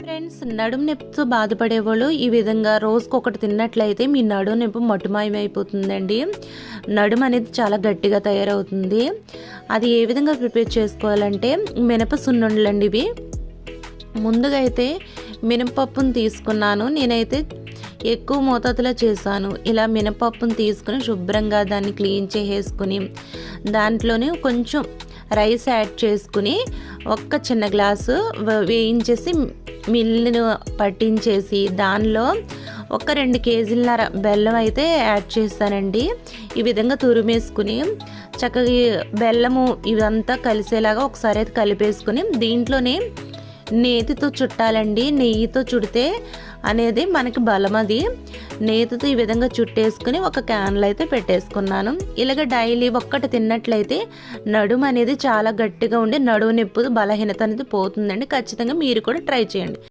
Friends, నడుము నొప్పితో బాధపడేవాళ్ళు ఈ విధంగా రోజుకొకటి తిన్నట్లయితే మీ నడుము నొప్పి మట్టుమాయమైపోతుందండి. నడుము అనేది చాలా గట్టిగా తయారవుతుంది. అది ఏ విధంగా ప్రిపేర్ చేసుకోవాలంటే మినప సున్నుండలండి ఇవి. ముందుగా అయితే మినపప్పును తీసుకున్నాను. నేనైతే ఎక్కువ మోతాదులో చేశాను. ఇలా మినపప్పును తీసుకుని శుభ్రంగా దాన్ని క్లీన్ చేసేసుకుని దాంట్లోనే కొంచెం రైస్ యాడ్ చేసుకుని ఒక్క చిన్న గ్లాసు వేయించేసి మిల్లును పట్టించేసి దానిలో ఒక 2 కేజీలన్నర బెల్లం అయితే యాడ్ చేస్తానండి. ఈ విధంగా తురిమేసుకుని చక్కగా బెల్లము ఇదంతా కలిసేలాగా ఒకసారి అయితే కలిపేసుకుని దీంట్లోనే నేతితో చుట్టాలండి. నెయ్యితో చుడితే అనేది మనకి బలం. అది నేతితో ఈ విధంగా చుట్టేసుకుని ఒక క్యాన్లో అయితే పెట్టేసుకున్నాను. ఇలాగ డైలీ ఒక్కటి తిన్నట్లయితే నడుము అనేది చాలా గట్టిగా ఉండి నడుము నొప్పి బలహీనత అనేది పోతుందండి. ఖచ్చితంగా మీరు కూడా ట్రై చేయండి.